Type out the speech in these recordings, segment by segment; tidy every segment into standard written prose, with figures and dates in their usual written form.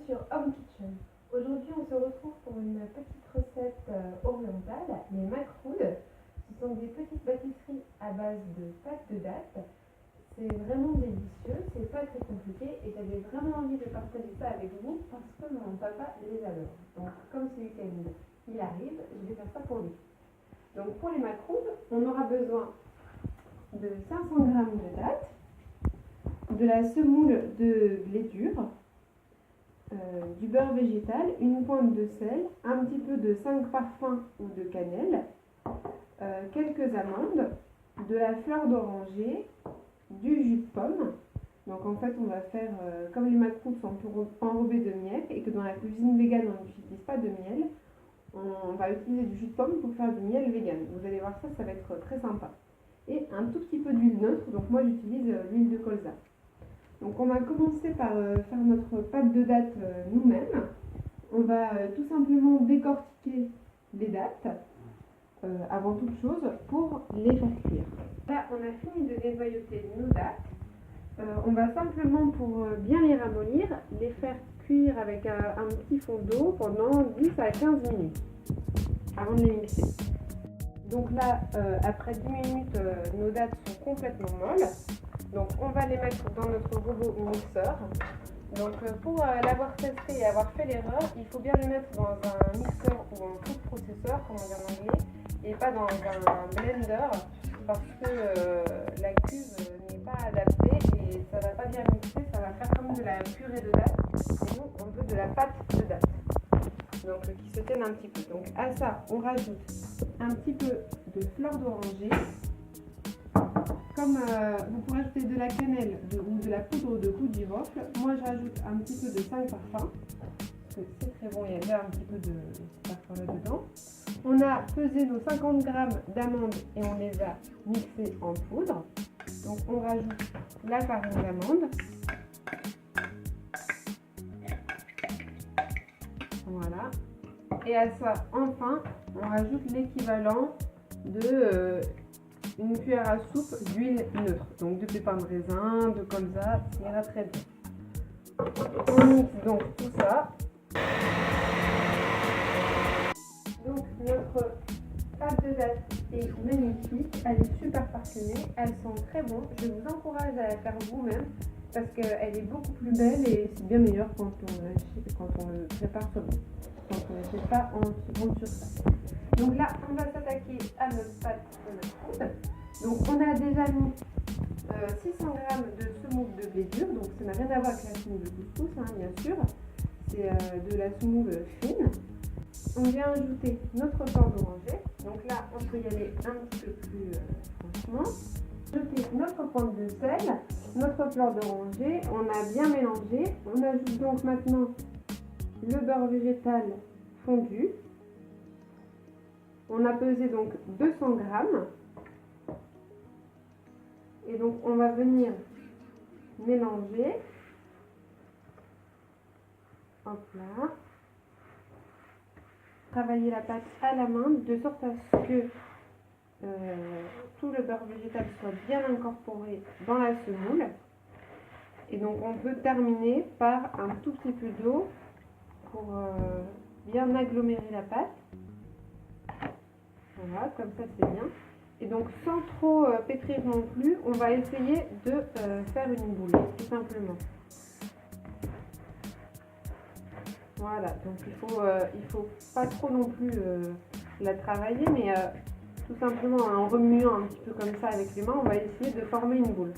sur Home Kitchen. Aujourd'hui, on se retrouve pour une petite recette orientale, les macaroons. Ce sont des petites pâtisseries à base de pâte de date. C'est vraiment délicieux, c'est pas très compliqué et j'avais vraiment envie de partager ça avec vous parce que mon papa les adore. Donc, comme ce week-end il arrive, je vais faire ça pour lui. Donc, pour les macaroons, on aura besoin de 500 g de date, de la semoule de blé dur, du beurre végétal, une pointe de sel, un petit peu de 5 parfums ou de cannelle, quelques amandes, de la fleur d'oranger, du jus de pomme. Donc en fait on va faire comme les macaroons sont enrobés de miel et que dans la cuisine végane on n'utilise pas de miel, on va utiliser du jus de pomme pour faire du miel vegan. Vous allez voir ça, ça va être très sympa. Et un tout petit peu d'huile neutre, donc moi j'utilise l'huile de colza. Donc on va commencer par faire notre pâte de date nous-mêmes. On va tout simplement décortiquer les dates avant toute chose pour les faire cuire. Là on a fini de dénoyauter nos dates. On va simplement pour bien les ramollir, les faire cuire avec un petit fond d'eau pendant 10 à 15 minutes avant de les mixer. Donc là, après 10 minutes, nos dates sont complètement molles. Donc on va les mettre dans notre robot mixeur. Donc pour l'avoir testé et avoir fait l'erreur, il faut bien les mettre dans un mixeur ou un food processor, comme on dit en anglais, et pas dans un blender, parce que la cuve n'est pas adaptée et ça va pas bien mixer, ça va faire comme de la purée de date. Et nous, on veut de la pâte de date, donc qui se tienne un petit peu. Donc à ça, on rajoute un petit peu de fleur d'oranger. Comme vous pouvez ajouter de la cannelle ou de la poudre de clou de girofle, moi je rajoute un petit peu de 5 parfums, parce que c'est très bon, il y a déjà un petit peu de parfum là-dedans. On a pesé nos 50 g d'amandes et on les a mixées en poudre. Donc on rajoute la farine d'amande. Voilà. Et à ça, enfin, on rajoute l'équivalent de une cuillère à soupe d'huile neutre, donc de pépins de raisin, de colza, ça ira très bien. On mixe donc tout ça. Donc notre pâte de date est magnifique, elle est super parfumée, elle sent très bon. Je vous encourage à la faire vous-même parce qu'elle est beaucoup plus belle et c'est bien meilleur quand on le prépare soi-même, quand on ne fait pas en grande surface. Donc là, on va s'attaquer à notre pâte de macaroons. Donc on a déjà mis 600 g de semoule de blé dur, donc ça n'a rien à voir avec la semoule de couscous, hein, bien sûr. C'est de la semoule fine. On vient ajouter notre fleur d'oranger. Donc là, on peut y aller un petit peu plus franchement. Ajouter notre pointe de sel, notre fleur d'oranger. On a bien mélangé. On ajoute donc maintenant le beurre végétal fondu. On a pesé donc 200 g. Et donc on va venir mélanger. Hop là. Travailler la pâte à la main de sorte à ce que tout le beurre végétal soit bien incorporé dans la semoule. Et donc on peut terminer par un tout petit peu d'eau pour bien agglomérer la pâte. Voilà, comme ça c'est bien. Et donc sans trop pétrir non plus, on va essayer de faire une boule, tout simplement. Voilà, donc il faut pas trop non plus la travailler, mais tout simplement en remuant un petit peu comme ça avec les mains, on va essayer de former une boule.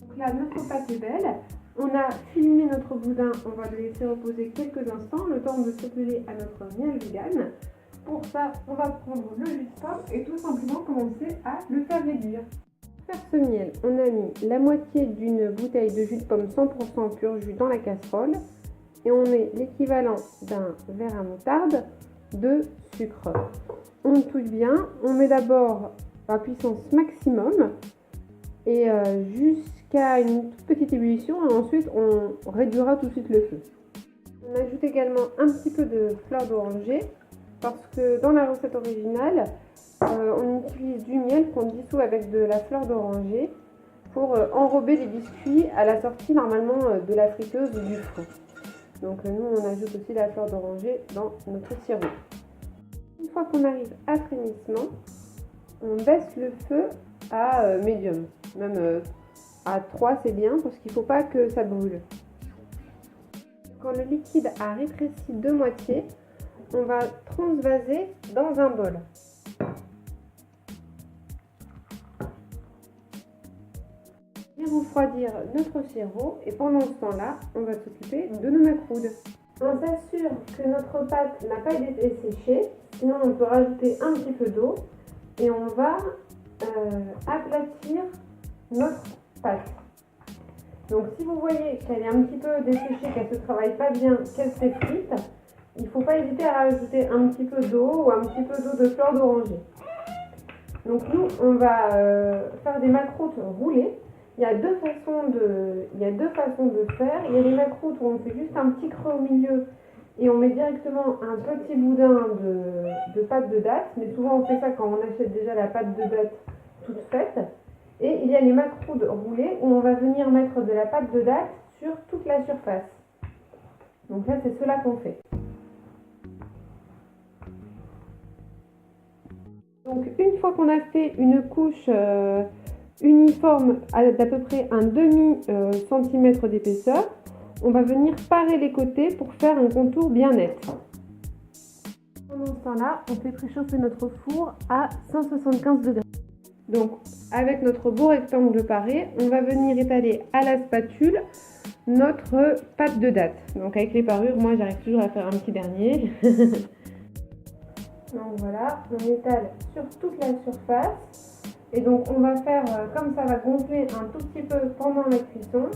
Donc là, notre pâte est belle. On a filmé notre boudin, on va le laisser reposer quelques instants, le temps de s'atteler à notre miel vegan. Pour ça, on va prendre le jus de pomme et tout simplement commencer à le faire réduire. Pour faire ce miel, on a mis la moitié d'une bouteille de jus de pomme 100% pur jus dans la casserole et on met l'équivalent d'un verre à moutarde de sucre. On touille bien, on met d'abord à puissance maximum et jusqu'à une toute petite ébullition et ensuite on réduira tout de suite le feu. On ajoute également un petit peu de fleur d'oranger. Parce que dans la recette originale, on utilise du miel qu'on dissout avec de la fleur d'oranger. pour enrober les biscuits à la sortie normalement de la friteuse ou du four. Donc nous on ajoute aussi la fleur d'oranger dans notre sirop. Une fois qu'on arrive à frémissement, on baisse le feu à médium. Même à 3 c'est bien parce qu'il ne faut pas que ça brûle. Quand le liquide a rétréci de moitié, on va transvaser dans un bol. Refroidir notre sirop et pendant ce temps-là, on va s'occuper de nos macroudes. On s'assure que notre pâte n'a pas été séchée, sinon on peut rajouter un petit peu d'eau et on va aplatir notre pâte. Donc si vous voyez qu'elle est un petit peu desséchée, qu'elle ne se travaille pas bien, qu'elle s'effrite, il ne faut pas hésiter à rajouter un petit peu d'eau ou un petit peu d'eau de fleur d'oranger. Donc nous, on va faire des macroutes roulées. Il y a deux façons de faire. Il y a les macroutes où on fait juste un petit creux au milieu et on met directement un petit boudin de pâte de date. Mais souvent on fait ça quand on achète déjà la pâte de date toute faite. Et il y a les macroutes roulées où on va venir mettre de la pâte de date sur toute la surface. Donc là c'est cela qu'on fait. Donc une fois qu'on a fait une couche uniforme d'à peu près un demi centimètre d'épaisseur, on va venir parer les côtés pour faire un contour bien net. Pendant ce temps-là, on fait préchauffer notre four à 175 degrés. Donc avec notre beau rectangle paré, on va venir étaler à la spatule notre pâte de date. Donc avec les parures, moi j'arrive toujours à faire un petit dernier. Donc voilà, on étale sur toute la surface. Et donc on va faire, comme ça va gonfler un tout petit peu pendant la cuisson,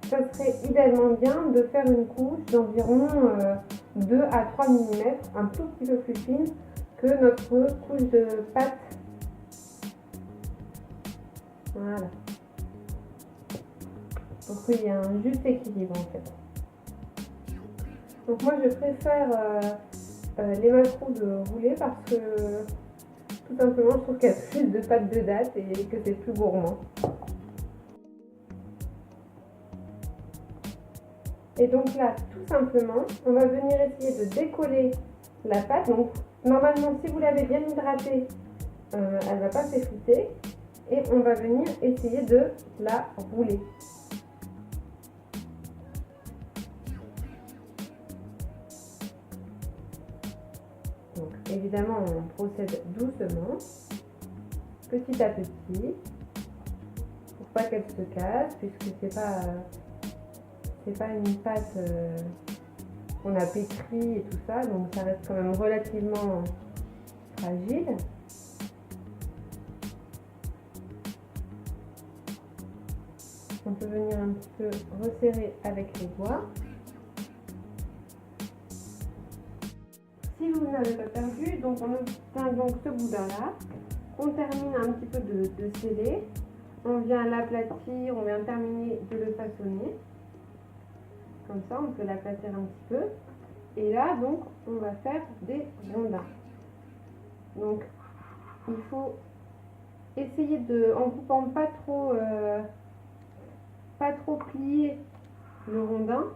ça serait idéalement bien de faire une couche d'environ 2 à 3 mm, un tout petit peu plus fine que notre couche de pâte. Voilà. Pour qu'il y ait un juste équilibre en fait. Donc moi je préfère les macroudes roulées parce que tout simplement, je trouve qu'il y a plus de pâte de date et que c'est plus gourmand. Et donc là, tout simplement, on va venir essayer de décoller la pâte. Donc normalement, si vous l'avez bien hydratée, elle ne va pas s'effriter. Et on va venir essayer de la rouler. Donc évidemment, on procède doucement, petit à petit, pour pas qu'elle se casse, puisque c'est pas une pâte qu'on a pétrie et tout ça, donc ça reste quand même relativement fragile. On peut venir un petit peu resserrer avec les doigts. Si vous n'avez pas perdu, donc on obtient donc ce boudin-là, on termine un petit peu de sceller, on vient l'aplatir, on vient terminer de le façonner, comme ça on peut l'aplatir un petit peu, et là donc on va faire des rondins. Donc il faut essayer de, en coupant pas trop plier le rondin,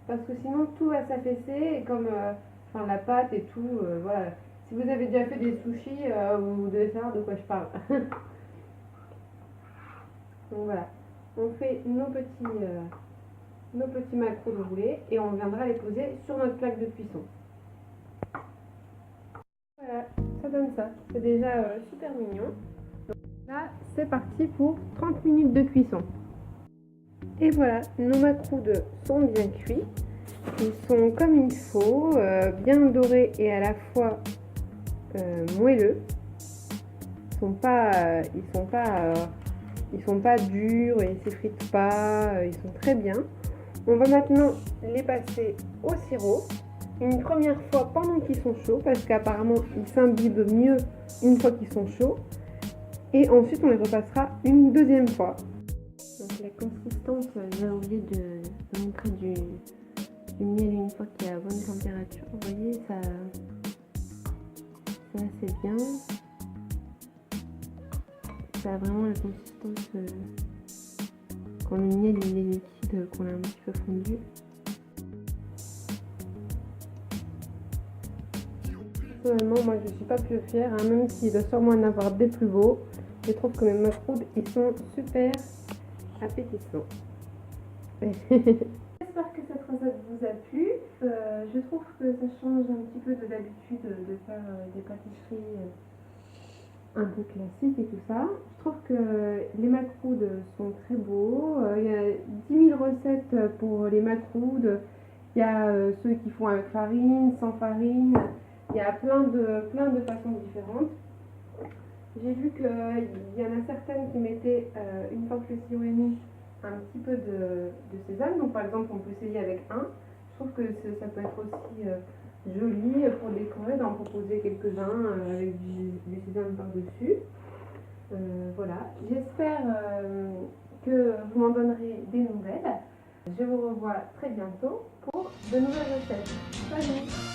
parce que sinon tout va s'affaisser et comme enfin, la pâte et tout, voilà. Si vous avez déjà fait des sushis, vous devez savoir de quoi je parle. Donc voilà, on fait nos petits macroudes roulés et on viendra les poser sur notre plaque de cuisson. Voilà, ça donne ça. C'est déjà super mignon. Donc là, c'est parti pour 30 minutes de cuisson. Et voilà, nos macroudes sont bien cuits. Ils sont comme il faut, bien dorés et à la fois moelleux. Ils sont pas durs et ils s'effritent pas. Ils sont très bien. On va maintenant les passer au sirop. Une première fois pendant qu'ils sont chauds, parce qu'apparemment ils s'imbibent mieux une fois qu'ils sont chauds. Et ensuite on les repassera une deuxième fois. Donc la consistance, j'ai oublié de montrer du miel une fois qu'il est à bonne température. Vous voyez, ça c'est assez bien. Ça a vraiment la consistance quand le miel il est liquide, qu'on a un petit peu fondu. Personnellement, moi je suis pas plus fière, hein, même s'il doit sûrement en avoir des plus beaux. Je trouve que mes macroudes ils sont super appétissants. J'espère que cette recette vous a plu. Je trouve que ça change un petit peu de d'habitude de faire des pâtisseries un peu classiques et tout ça. Je trouve que les macroudes sont très beaux. Il y a 10 000 recettes pour les macroudes. Il y a ceux qui font avec farine, sans farine. Il y a plein de façons différentes. J'ai vu qu'il y en a certaines qui mettaient, une fois que le sirop est mis, un petit peu de sésame. Donc par exemple, on peut essayer avec un. Je trouve que ça peut être aussi joli pour décorer, d'en proposer quelques-uns avec du sésame par-dessus. Voilà, j'espère que vous m'en donnerez des nouvelles. Je vous revois très bientôt pour de nouvelles recettes. Salut!